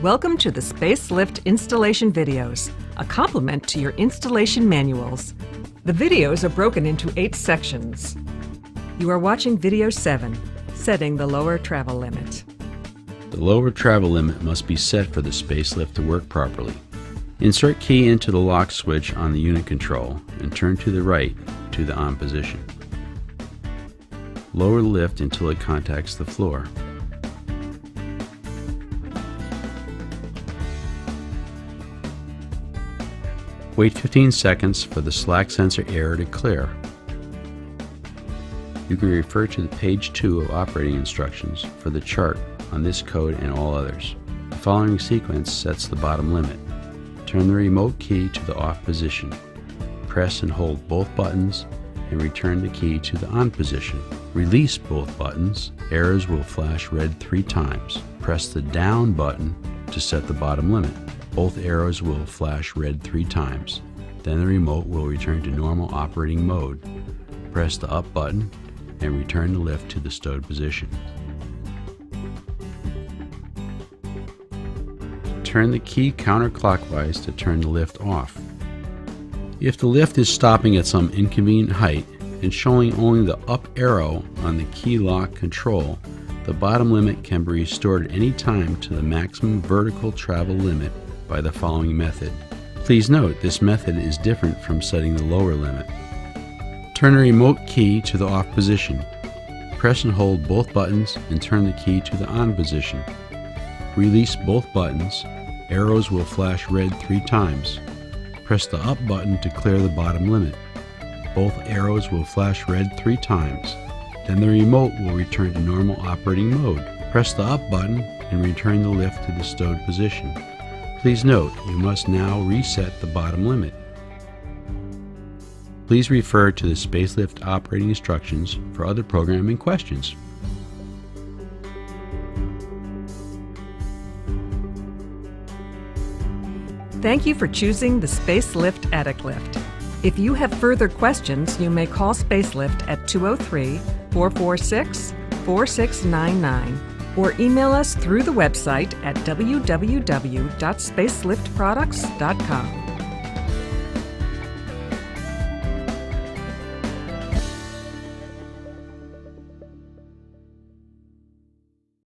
Welcome to the SpaceLift installation videos, a complement to your installation manuals. The videos are broken into 8 sections. You are watching video 7, setting the lower travel limit. The lower travel limit must be set for the SpaceLift to work properly. Insert key into the lock switch on the unit control and turn to the right to the on position. Lower the lift until it contacts the floor. Wait 15 seconds for the slack sensor error to clear. You can refer to the page 2 of operating instructions for the chart on this code and all others. The following sequence sets the bottom limit. Turn the remote key to the off position. Press and hold both buttons and return the key to the on position. Release both buttons. Arrows will flash red 3 times. Press the down button to set the bottom limit. Both arrows will flash red 3 times. Then the remote will return to normal operating mode. Press the up button and return the lift to the stowed position. Turn the key counterclockwise to turn the lift off. If the lift is stopping at some inconvenient height and showing only the up arrow on the key lock control, the bottom limit can be restored at any time to the maximum vertical travel limit by the following method. Please note this method is different from setting the lower limit. Turn the remote key to the off position. Press and hold both buttons and turn the key to the on position. Release both buttons. Arrows will flash red 3 times. Press the up button to clear the bottom limit. Both arrows will flash red 3 times. Then the remote will return to normal operating mode. Press the up button and return the lift to the stowed position. Please note, you must now reset the bottom limit. Please refer to the SpaceLift operating instructions for other programming questions. Thank you for choosing the SpaceLift Attic Lift. If you have further questions, you may call SpaceLift at 203-446-4699 or email us through the website at www.spaceliftproducts.com.